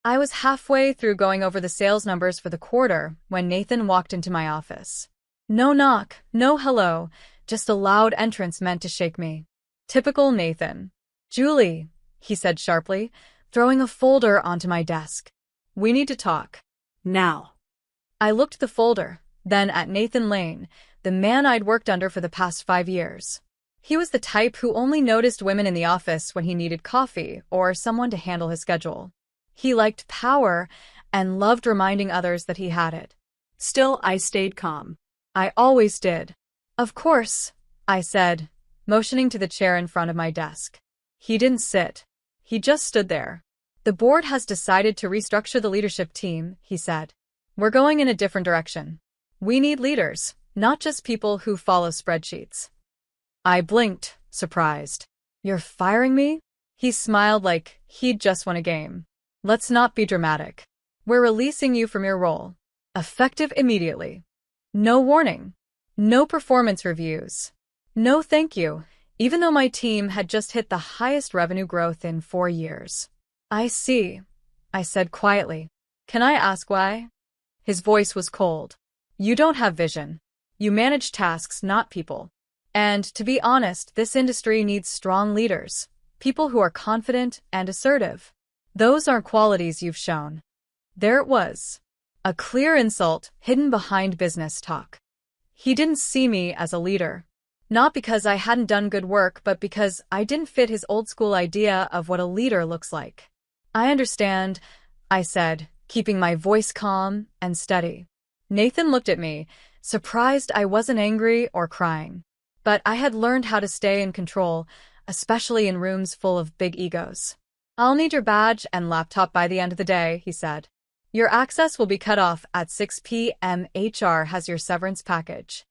I was halfway through going over the sales numbers for the quarter when Nathan walked into my office. No knock, no hello, just a loud entrance meant to shake me. Typical Nathan. "Julie," he said sharply, throwing a folder onto my desk. "We need to talk. Now." I looked at the folder, then at Nathan Lane, the man I'd worked under for the past 5 years. He was the type who only noticed women in the office when he needed coffee or someone to handle his schedule. He liked power and loved reminding others that he had it. Still, I stayed calm. I always did. "Of course," I said, motioning to the chair in front of my desk. He didn't sit. He just stood there. "The board has decided to restructure the leadership team," he said. "We're going in a different direction. We need leaders, not just people who follow spreadsheets." I blinked, surprised. "You're firing me?" He smiled like he'd just won a game. "Let's not be dramatic. We're releasing you from your role. Effective immediately. No warning. No performance reviews. No thank you, even though my team had just hit the highest revenue growth in 4 years. "I see," I said quietly. "Can I ask why?" His voice was cold. "You don't have vision. You manage tasks, not people. And to be honest, this industry needs strong leaders, people who are confident and assertive. Those aren't qualities you've shown." There it was. A clear insult hidden behind business talk. He didn't see me as a leader. Not because I hadn't done good work, but because I didn't fit his old-school idea of what a leader looks like. "I understand," I said, keeping my voice calm and steady. Nathan looked at me, surprised I wasn't angry or crying. But I had learned how to stay in control, especially in rooms full of big egos. "I'll need your badge and laptop by the end of the day," he said. "Your access will be cut off at 6 p.m. HR has your severance package."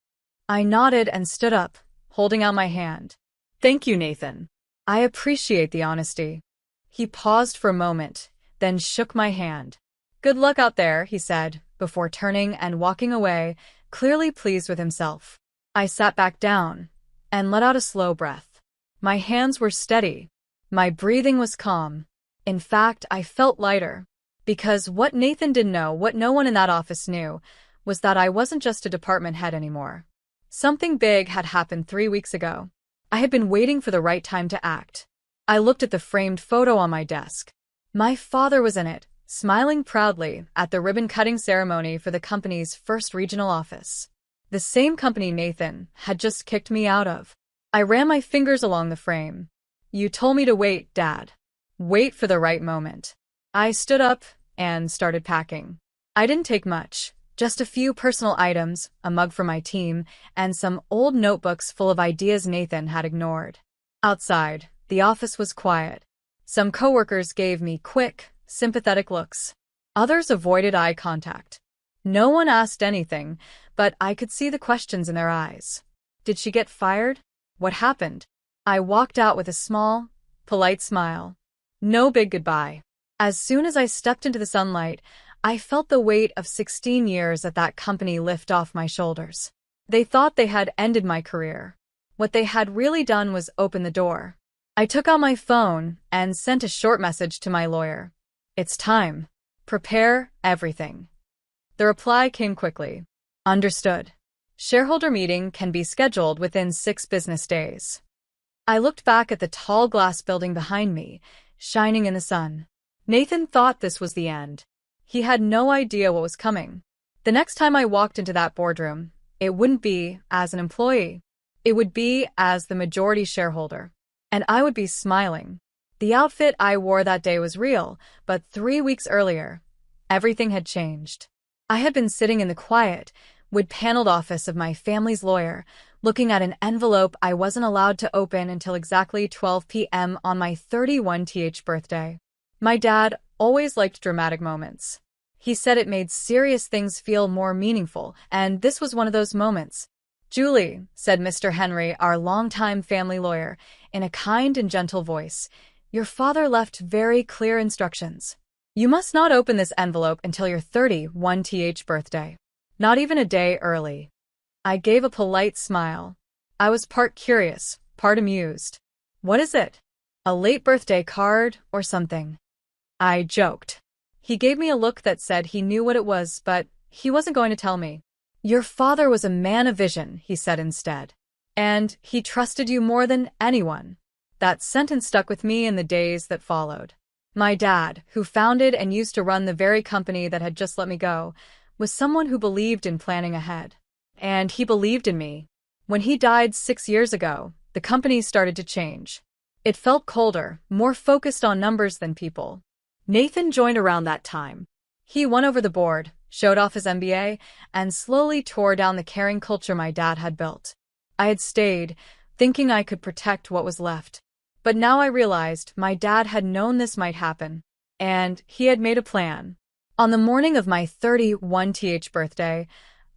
I nodded and stood up, holding out my hand. "Thank you, Nathan. I appreciate the honesty." He paused for a moment, then shook my hand. "Good luck out there," he said, before turning and walking away, clearly pleased with himself. I sat back down and let out a slow breath. My hands were steady. My breathing was calm. In fact, I felt lighter. Because what Nathan didn't know, what no one in that office knew, was that I wasn't just a department head anymore. Something big had happened 3 weeks ago. I had been waiting for the right time to act. I looked at the framed photo on my desk. My father was in it, smiling proudly at the ribbon-cutting ceremony for the company's first regional office. The same company Nathan had just kicked me out of. I ran my fingers along the frame. "You told me to wait, Dad. Wait for the right moment." I stood up and started packing. I didn't take much, just a few personal items, a mug for my team, and some old notebooks full of ideas Nathan had ignored. Outside, the office was quiet. Some coworkers gave me quick, sympathetic looks. Others avoided eye contact. No one asked anything, but I could see the questions in their eyes. Did she get fired? What happened? I walked out with a small, polite smile. No big goodbye. As soon as I stepped into the sunlight, I felt the weight of 16 years at that company lift off my shoulders. They thought they had ended my career. What they had really done was open the door. I took out my phone and sent a short message to my lawyer. "It's time. Prepare everything." The reply came quickly. "Understood. Shareholder meeting can be scheduled within 6 business days." I looked back at the tall glass building behind me, shining in the sun. Nathan thought this was the end. He had no idea what was coming. The next time I walked into that boardroom, it wouldn't be as an employee. It would be as the majority shareholder. And I would be smiling. The outfit I wore that day was real, but 3 weeks earlier, everything had changed. I had been sitting in the quiet, wood-paneled office of my family's lawyer, looking at an envelope I wasn't allowed to open until exactly 12 p.m. on my 31th birthday. My dad always liked dramatic moments. He said it made serious things feel more meaningful, and this was one of those moments. "Julie," said Mr. Henry, our longtime family lawyer, in a kind and gentle voice, "your father left very clear instructions. You must not open this envelope until your 31st birthday. Not even a day early." I gave a polite smile. I was part curious, part amused. "What is it? A late birthday card or something?" I joked. He gave me a look that said he knew what it was, but he wasn't going to tell me. Your father was a man of vision, he said instead. And he trusted you more than anyone. That sentence stuck with me in the days that followed. My dad, who founded and used to run the very company that had just let me go, was someone who believed in planning ahead. And he believed in me. When he died 6 years ago, the company started to change. It felt colder, more focused on numbers than people. Nathan joined around that time. He won over the board, showed off his MBA, and slowly tore down the caring culture my dad had built. I had stayed, thinking I could protect what was left. But now I realized my dad had known this might happen, and he had made a plan. On the morning of my 31st birthday,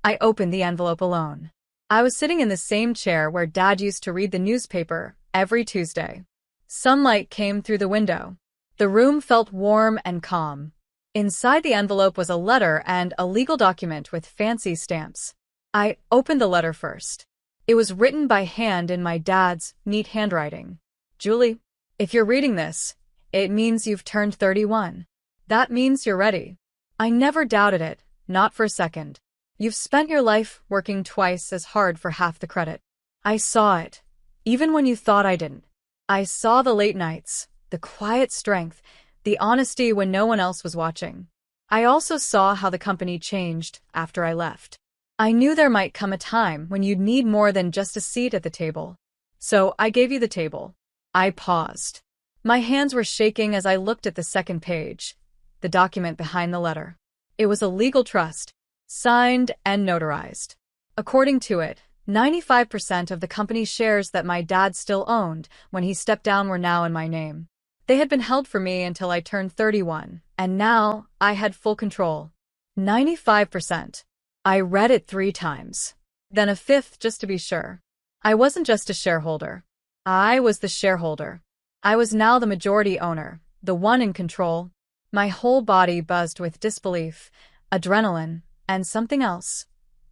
I opened the envelope alone. I was sitting in the same chair where Dad used to read the newspaper every Tuesday. Sunlight came through the window. The room felt warm and calm. Inside the envelope was a letter and a legal document with fancy stamps. I opened the letter first. It was written by hand in my dad's neat handwriting. Julie, if you're reading this, it means you've turned 31. That means you're ready. I never doubted it, not for a second. You've spent your life working twice as hard for half the credit. I saw it, even when you thought I didn't. I saw the late nights, the quiet strength, the honesty when no one else was watching. I also saw how the company changed after I left. I knew there might come a time when you'd need more than just a seat at the table. So I gave you the table. I paused. My hands were shaking as I looked at the second page, the document behind the letter. It was a legal trust, signed and notarized. According to it, 95% of the company's shares that my dad still owned when he stepped down were now in my name. They had been held for me until I turned 31, and now I had full control. 95%. I read it 3 times. Then a 5th just to be sure. I wasn't just a shareholder. I was the shareholder. I was now the majority owner, the one in control. My whole body buzzed with disbelief, adrenaline, and something else.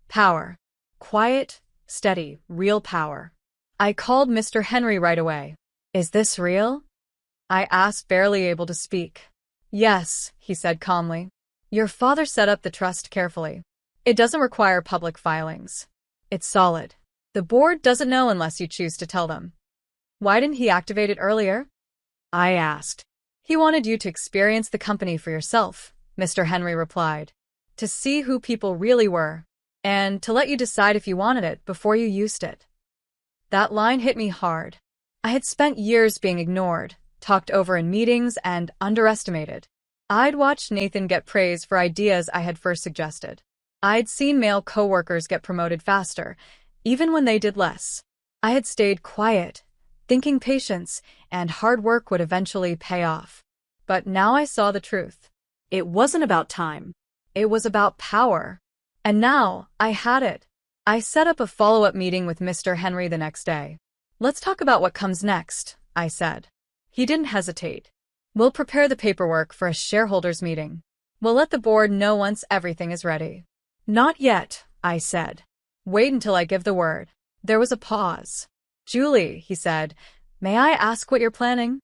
Power. Quiet, steady, real power. I called Mr. Henry right away. Is this real? I asked, barely able to speak. Yes, he said calmly. Your father set up the trust carefully. It doesn't require public filings. It's solid. The board doesn't know unless you choose to tell them. Why didn't he activate it earlier? I asked. He wanted you to experience the company for yourself, Mr. Henry replied. To see who people really were, and to let you decide if you wanted it before you used it. That line hit me hard. I had spent years being ignored, talked over in meetings, and underestimated. I'd watched Nathan get praise for ideas I had first suggested. I'd seen male coworkers get promoted faster, even when they did less. I had stayed quiet, thinking patience and hard work would eventually pay off. But now I saw the truth. It wasn't about time. It was about power. And now I had it. I set up a follow-up meeting with Mr. Henry the next day. Let's talk about what comes next, I said. He didn't hesitate. We'll prepare the paperwork for a shareholders meeting. We'll let the board know once everything is ready. Not yet, I said. Wait until I give the word. There was a pause. Julie, he said, may I ask what you're planning?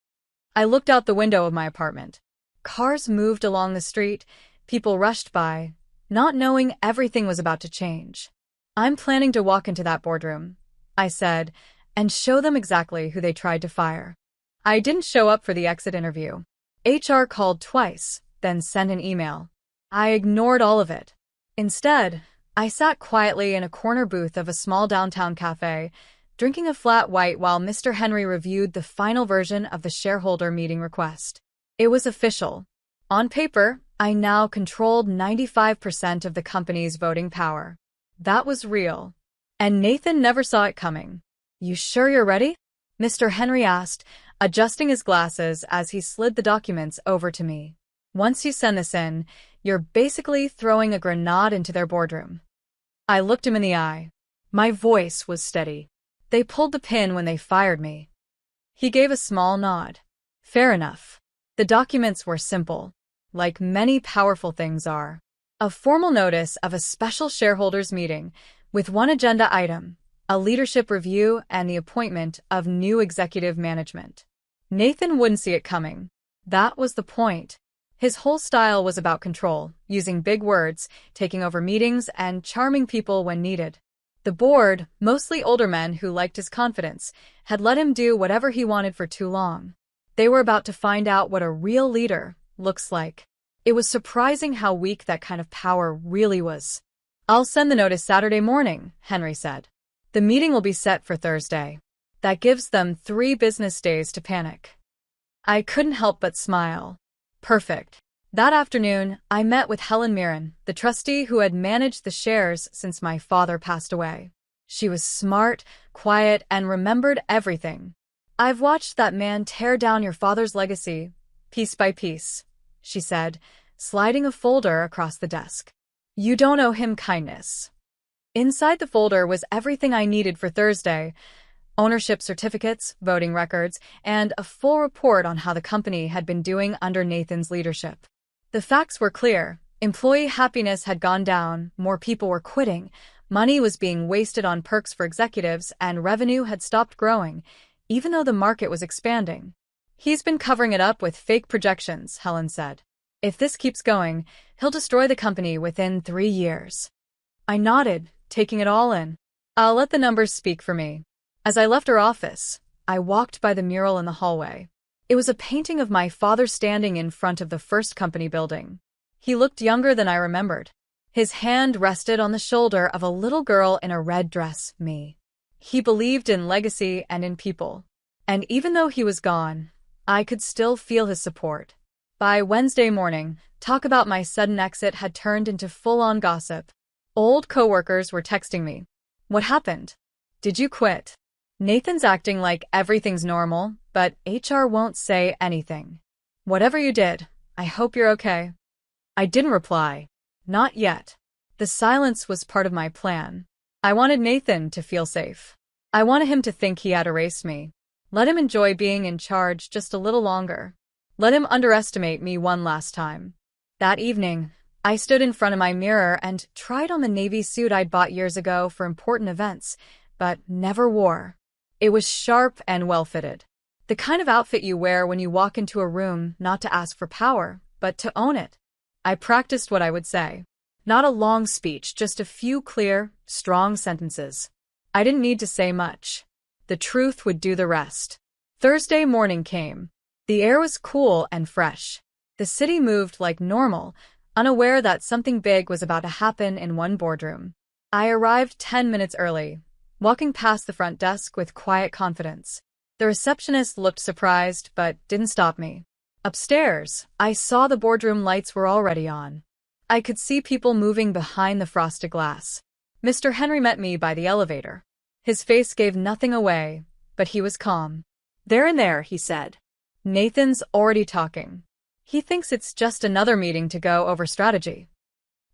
I looked out the window of my apartment. Cars moved along the street, people rushed by, not knowing everything was about to change. I'm planning to walk into that boardroom, I said, and show them exactly who they tried to fire. I didn't show up for the exit interview. HR called twice, then sent an email. I ignored all of it. Instead, I sat quietly in a corner booth of a small downtown cafe, drinking a flat white while Mr. Henry reviewed the final version of the shareholder meeting request. It was official. On paper, I now controlled 95% of the company's voting power. That was real. And Nathan never saw it coming. You sure you're ready? Mr. Henry asked, adjusting his glasses as he slid the documents over to me. Once you send this in, you're basically throwing a grenade into their boardroom. I looked him in the eye. My voice was steady. They pulled the pin when they fired me. He gave a small nod. Fair enough. The documents were simple, like many powerful things are. A formal notice of a special shareholders meeting with one agenda item, a leadership review, and the appointment of new executive management. Nathan wouldn't see it coming. That was the point. His whole style was about control, using big words, taking over meetings, and charming people when needed. The board, mostly older men who liked his confidence, had let him do whatever he wanted for too long. They were about to find out what a real leader looks like. It was surprising how weak that kind of power really was. "I'll send the notice Saturday morning," Henry said. "The meeting will be set for Thursday. That gives them 3 business days to panic." I couldn't help but smile. Perfect. That afternoon, I met with Helen Mirren, the trustee who had managed the shares since my father passed away. She was smart, quiet, and remembered everything. "I've watched that man tear down your father's legacy, piece by piece," she said, sliding a folder across the desk. "You don't owe him kindness." Inside the folder was everything I needed for Thursday: ownership certificates, voting records, and a full report on how the company had been doing under Nathan's leadership. The facts were clear. Employee happiness had gone down, more people were quitting, money was being wasted on perks for executives, and revenue had stopped growing, even though the market was expanding. "He's been covering it up with fake projections," Helen said. "If this keeps going, he'll destroy the company within 3 years." I nodded, taking it all in. "I'll let the numbers speak for me." As I left her office, I walked by the mural in the hallway. It was a painting of my father standing in front of the first company building. He looked younger than I remembered. His hand rested on the shoulder of a little girl in a red dress, me. He believed in legacy and in people. And even though he was gone, I could still feel his support. By Wednesday morning, talk about my sudden exit had turned into full-on gossip. Old coworkers were texting me. "What happened? Did you quit? Nathan's acting like everything's normal, but HR won't say anything. Whatever you did, I hope you're okay." I didn't reply. Not yet. The silence was part of my plan. I wanted Nathan to feel safe. I wanted him to think he had erased me. Let him enjoy being in charge just a little longer. Let him underestimate me one last time. That evening, I stood in front of my mirror and tried on the navy suit I'd bought years ago for important events, but never wore. It was sharp and well-fitted. The kind of outfit you wear when you walk into a room not to ask for power, but to own it. I practiced what I would say. Not a long speech, just a few clear, strong sentences. I didn't need to say much. The truth would do the rest. Thursday morning came. The air was cool and fresh. The city moved like normal, unaware that something big was about to happen in one boardroom. I arrived 10 minutes early, walking past the front desk with quiet confidence. The receptionist looked surprised, but didn't stop me. Upstairs, I saw the boardroom lights were already on. I could see people moving behind the frosted glass. Mr. Henry met me by the elevator. His face gave nothing away, but he was calm. "They're in there," he said. "Nathan's already talking. He thinks it's just another meeting to go over strategy."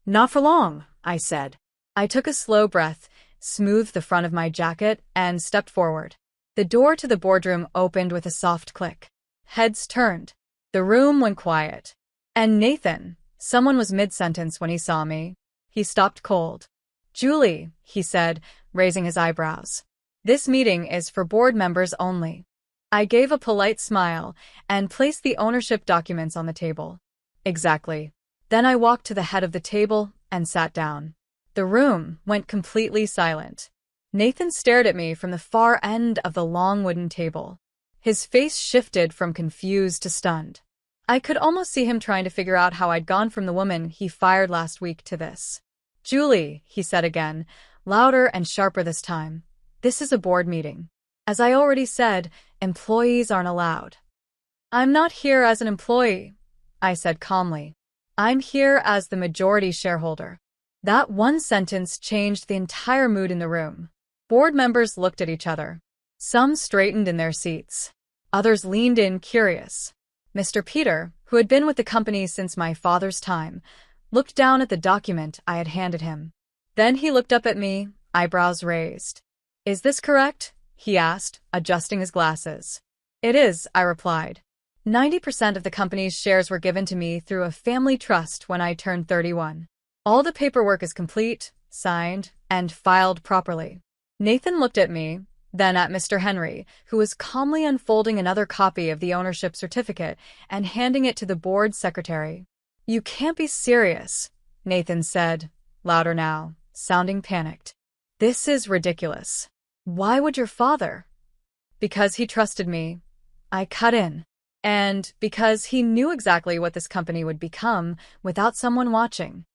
"Not for long," I said. I took a slow breath, smoothed the front of my jacket, and stepped forward. The door to the boardroom opened with a soft click. Heads turned. The room went quiet. And Nathan, someone was mid-sentence when he saw me. He stopped cold. "Julie," he said, raising his eyebrows. "This meeting is for board members only." I gave a polite smile and placed the ownership documents on the table. "Exactly." Then I walked to the head of the table and sat down. The room went completely silent. Nathan stared at me from the far end of the long wooden table. His face shifted from confused to stunned. I could almost see him trying to figure out how I'd gone from the woman he fired last week to this. "Julie," he said again, louder and sharper this time, "this is a board meeting. As I already said, employees aren't allowed." "I'm not here as an employee," I said calmly. "I'm here as the majority shareholder." That one sentence changed the entire mood in the room. Board members looked at each other. Some straightened in their seats. Others leaned in, curious. Mr. Peter, who had been with the company since my father's time, looked down at the document I had handed him. Then he looked up at me, eyebrows raised. "Is this correct?" he asked, adjusting his glasses. "It is," I replied. 90% of the company's shares were given to me through a family trust when I turned 31. All the paperwork is complete, signed, and filed properly. Nathan looked at me, then at Mr. Henry, who was calmly unfolding another copy of the ownership certificate and handing it to the board secretary. "You can't be serious," Nathan said, louder now, sounding panicked. "This is ridiculous. Why would your father?" "Because he trusted me," I cut in. "And because he knew exactly what this company would become without someone watching."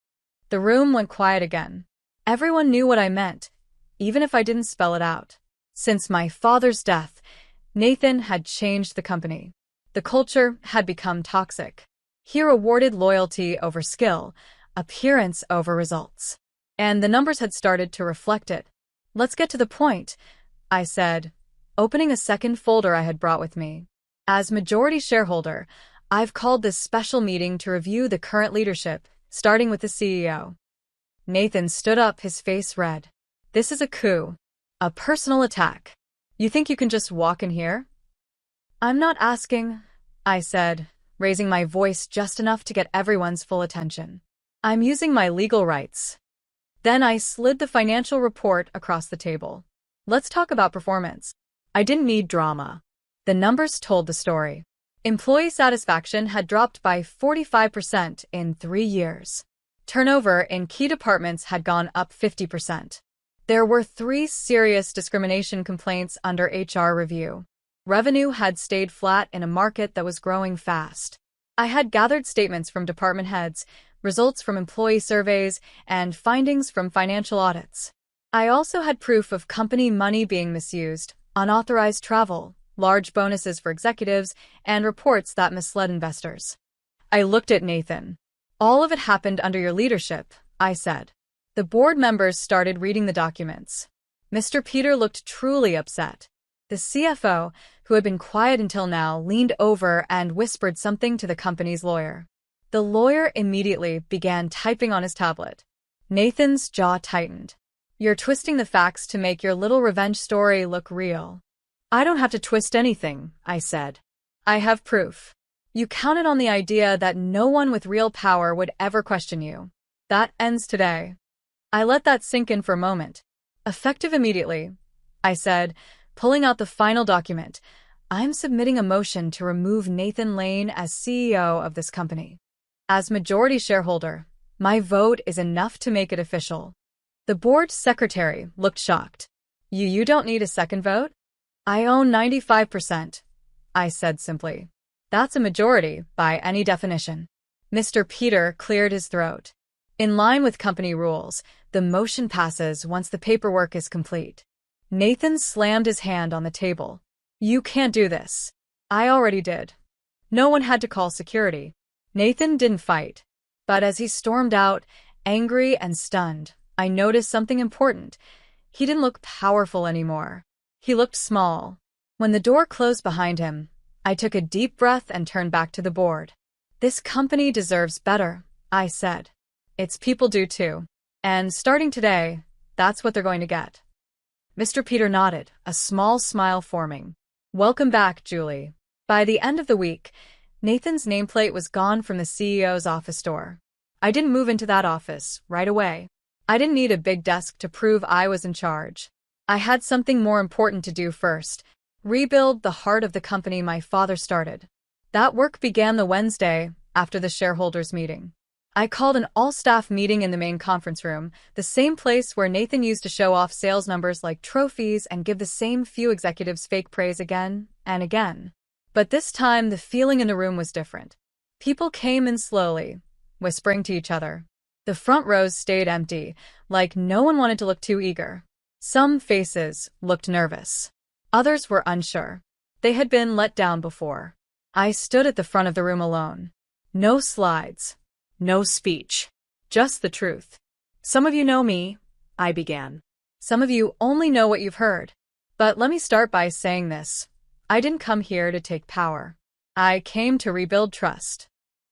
The room went quiet again. Everyone knew what I meant, even if I didn't spell it out. Since my father's death, Nathan had changed the company. The culture had become toxic. He rewarded loyalty over skill, appearance over results. And the numbers had started to reflect it. "Let's get to the point," I said, opening a second folder I had brought with me. "As majority shareholder, I've called this special meeting to review the current leadership, starting with the CEO." Nathan stood up, his face red. "This is a coup. A personal attack. You think you can just walk in here?" "I'm not asking," I said, raising my voice just enough to get everyone's full attention. "I'm using my legal rights." Then I slid the financial report across the table. "Let's talk about performance." I didn't need drama. The numbers told the story. Employee satisfaction had dropped by 45% in 3 years. Turnover in key departments had gone up 50%. There were 3 serious discrimination complaints under HR review. Revenue had stayed flat in a market that was growing fast. I had gathered statements from department heads, results from employee surveys, and findings from financial audits. I also had proof of company money being misused, unauthorized travel, large bonuses for executives, and reports that misled investors. I looked at Nathan. "All of it happened under your leadership," I said. The board members started reading the documents. Mr. Peter looked truly upset. The CFO, who had been quiet until now, leaned over and whispered something to the company's lawyer. The lawyer immediately began typing on his tablet. Nathan's jaw tightened. "You're twisting the facts to make your little revenge story look real." "I don't have to twist anything," I said. "I have proof. You counted on the idea that no one with real power would ever question you. That ends today." I let that sink in for a moment. "Effective immediately," I said, pulling out the final document. "I'm submitting a motion to remove Nathan Lane as CEO of this company. As majority shareholder, my vote is enough to make it official." The board secretary looked shocked. You don't need a second vote?" "I own 95%, I said simply. "That's a majority by any definition." Mr. Peter cleared his throat. "In line with company rules, the motion passes once the paperwork is complete." Nathan slammed his hand on the table. "You can't do this." "I already did. No one had to call security." Nathan didn't fight. But as he stormed out, angry and stunned, I noticed something important. He didn't look powerful anymore. He looked small. When the door closed behind him, I took a deep breath and turned back to the board. "This company deserves better," I said. "Its people do too. And starting today, that's what they're going to get." Mr. Peter nodded, a small smile forming. "Welcome back, Julie." By the end of the week, Nathan's nameplate was gone from the CEO's office door. I didn't move into that office right away. I didn't need a big desk to prove I was in charge. I had something more important to do first: rebuild the heart of the company my father started. That work began the Wednesday after the shareholders meeting. I called an all-staff meeting in the main conference room, the same place where Nathan used to show off sales numbers like trophies and give the same few executives fake praise again and again. But this time, the feeling in the room was different. People came in slowly, whispering to each other. The front rows stayed empty, like no one wanted to look too eager. Some faces looked nervous. Others were unsure. They had been let down before. I stood at the front of the room alone. No slides. No speech. Just the truth. "Some of you know me," I began. "Some of you only know what you've heard. But let me start by saying this. I didn't come here to take power. I came to rebuild trust."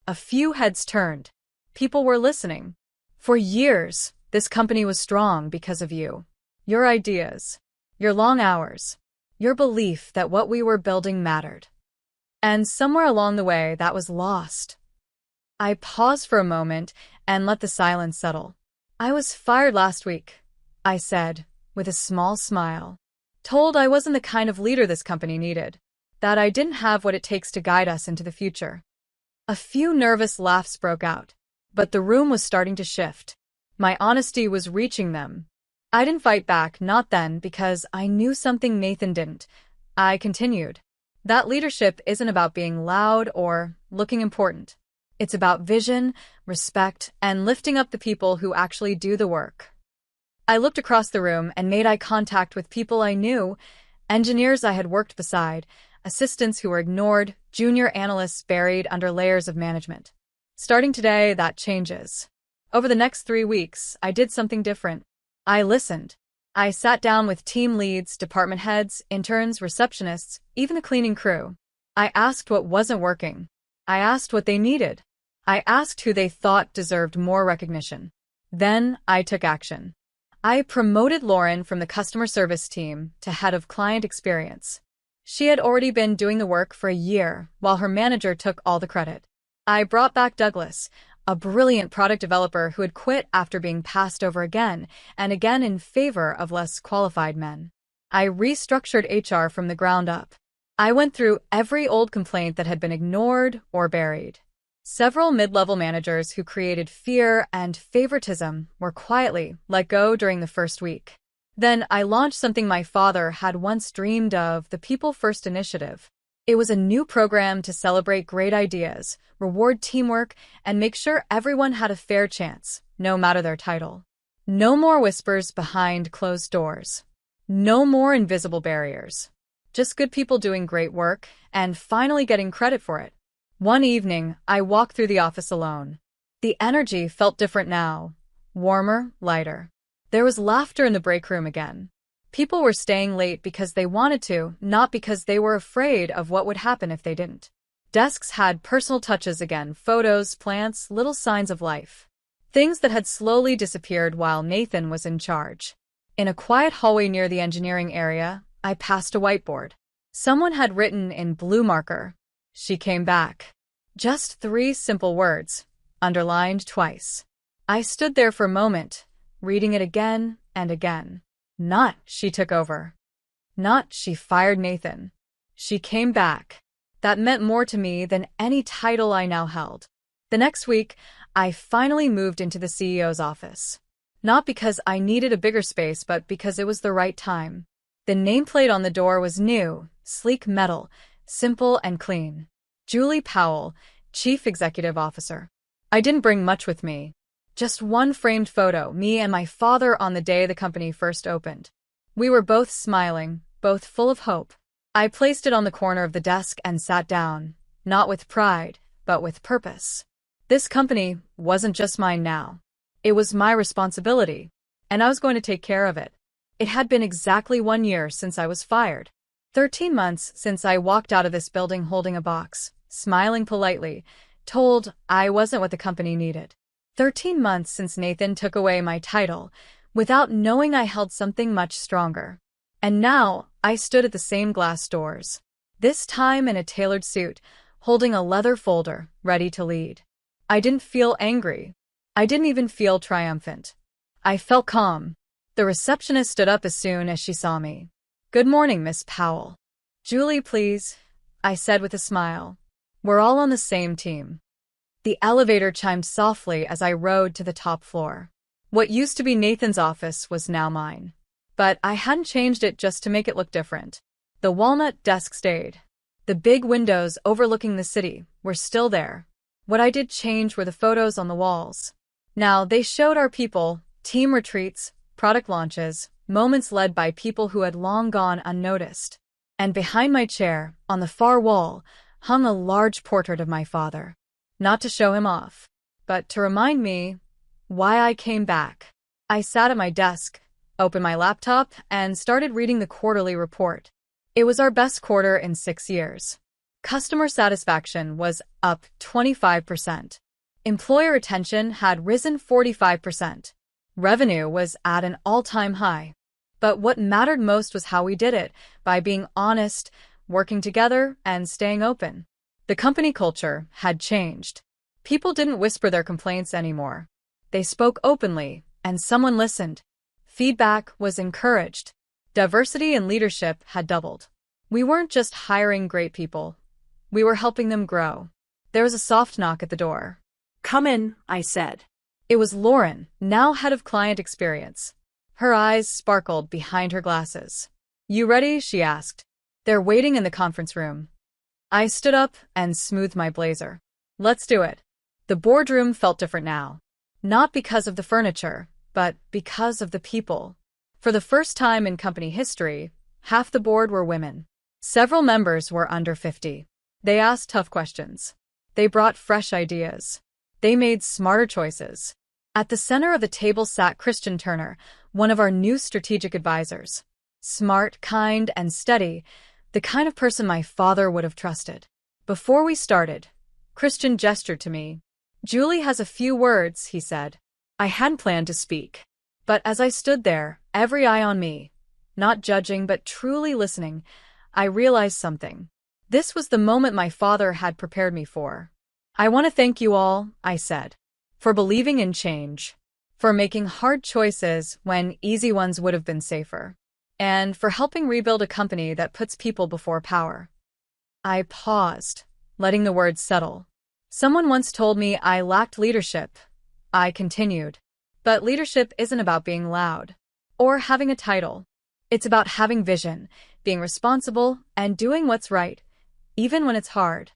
A few heads turned. People were listening. "For years, this company was strong because of you. Your ideas. Your long hours. Your belief that what we were building mattered. And somewhere along the way, that was lost." I paused for a moment and let the silence settle. "I was fired last week," I said, with a small smile. Told I wasn't the kind of leader this company needed, that I didn't have what it takes to guide us into the future. A few nervous laughs broke out, but the room was starting to shift. My honesty was reaching them. I didn't fight back, not then, because I knew something Nathan didn't. I continued. That leadership isn't about being loud or looking important. It's about vision, respect, and lifting up the people who actually do the work. I looked across the room and made eye contact with people I knew, engineers I had worked beside, assistants who were ignored, junior analysts buried under layers of management. Starting today, that changes. Over the next 3 weeks, I did something different. I listened. I sat down with team leads, department heads, interns, receptionists, even the cleaning crew. I asked what wasn't working. I asked what they needed. I asked who they thought deserved more recognition. Then I took action. I promoted Lauren from the customer service team to head of client experience. She had already been doing the work for a year, while her manager took all the credit. I brought back Douglas, a brilliant product developer who had quit after being passed over again and again in favor of less qualified men. I restructured HR from the ground up. I went through every old complaint that had been ignored or buried. Several mid-level managers who created fear and favoritism were quietly let go during the first week. Then I launched something my father had once dreamed of, the People First Initiative. It was a new program to celebrate great ideas, reward teamwork, and make sure everyone had a fair chance, no matter their title. No more whispers behind closed doors. No more invisible barriers. Just good people doing great work and finally getting credit for it. One evening, I walked through the office alone. The energy felt different now. Warmer, lighter. There was laughter in the break room again. People were staying late because they wanted to, not because they were afraid of what would happen if they didn't. Desks had personal touches again, photos, plants, little signs of life. Things that had slowly disappeared while Nathan was in charge. In a quiet hallway near the engineering area, I passed a whiteboard. Someone had written in blue marker, "She came back." Just 3 simple words, underlined twice. I stood there for a moment, reading it again and again. Not "she took over." Not "she fired Nathan." She came back. That meant more to me than any title I now held. The next week, I finally moved into the CEO's office. Not because I needed a bigger space, but because it was the right time. The nameplate on the door was new, sleek metal, simple and clean. Julie Powell, Chief Executive Officer. I didn't bring much with me. Just one framed photo, me and my father on the day the company first opened. We were both smiling, both full of hope. I placed it on the corner of the desk and sat down, not with pride, but with purpose. This company wasn't just mine now. It was my responsibility, and I was going to take care of it. It had been exactly 1 year since I was fired. 13 months since I walked out of this building holding a box, smiling politely, told I wasn't what the company needed. 13 months since Nathan took away my title, without knowing I held something much stronger. And now, I stood at the same glass doors. This time in a tailored suit, holding a leather folder, ready to lead. I didn't feel angry. I didn't even feel triumphant. I felt calm. The receptionist stood up as soon as she saw me. "Good morning, Miss Powell." "Julie, please," I said with a smile. "We're all on the same team." The elevator chimed softly as I rode to the top floor. What used to be Nathan's office was now mine. But I hadn't changed it just to make it look different. The walnut desk stayed. The big windows overlooking the city were still there. What I did change were the photos on the walls. Now they showed our people, team retreats, product launches, moments led by people who had long gone unnoticed. And behind my chair, on the far wall, hung a large portrait of my father. Not to show him off, but to remind me why I came back. I sat at my desk, opened my laptop, and started reading the quarterly report. It was our best quarter in 6 years. Customer satisfaction was up 25%. Employer retention had risen 45%. Revenue was at an all-time high. But what mattered most was how we did it, by being honest, working together, and staying open. The company culture had changed. People didn't whisper their complaints anymore. They spoke openly, and someone listened. Feedback was encouraged. Diversity in leadership had doubled. We weren't just hiring great people. We were helping them grow. There was a soft knock at the door. "Come in," I said. It was Lauren, now head of client experience. Her eyes sparkled behind her glasses. "You ready?" she asked. "They're waiting in the conference room." I stood up and smoothed my blazer. "Let's do it." The boardroom felt different now. Not because of the furniture, but because of the people. For the first time in company history, half the board were women. Several members were under 50. They asked tough questions. They brought fresh ideas. They made smarter choices. At the center of the table sat Christian Turner, one of our new strategic advisors. Smart, kind, and steady, the kind of person my father would have trusted. Before we started, Christian gestured to me. "Julie has a few words," he said. I hadn't planned to speak. But as I stood there, every eye on me, not judging but truly listening, I realized something. This was the moment my father had prepared me for. "I want to thank you all," I said, "for believing in change, for making hard choices when easy ones would have been safer, and for helping rebuild a company that puts people before power." I paused, letting the words settle. "Someone once told me I lacked leadership," I continued. "But leadership isn't about being loud or having a title. It's about having vision, being responsible, and doing what's right, even when it's hard."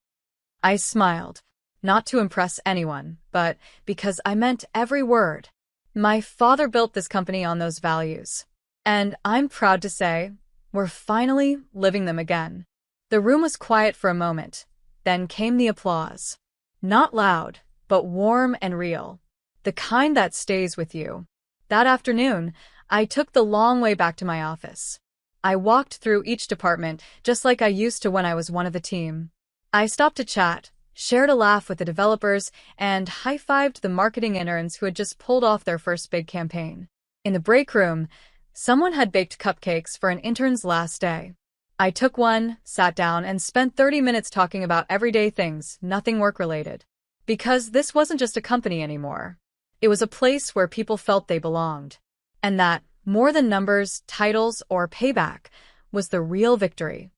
I smiled, not to impress anyone, but because I meant every word. My father built this company on those values, and I'm proud to say we're finally living them again. The room was quiet for a moment, then came the applause. Not loud, but warm and real. The kind that stays with you. That afternoon, I took the long way back to my office. I walked through each department just like I used to when I was one of the team. I stopped to chat, shared a laugh with the developers, and high-fived the marketing interns who had just pulled off their first big campaign. In the break room, someone had baked cupcakes for an intern's last day. I took one, sat down, and spent 30 minutes talking about everyday things, nothing work-related. Because this wasn't just a company anymore. It was a place where people felt they belonged. And that, more than numbers, titles, or payback, was the real victory.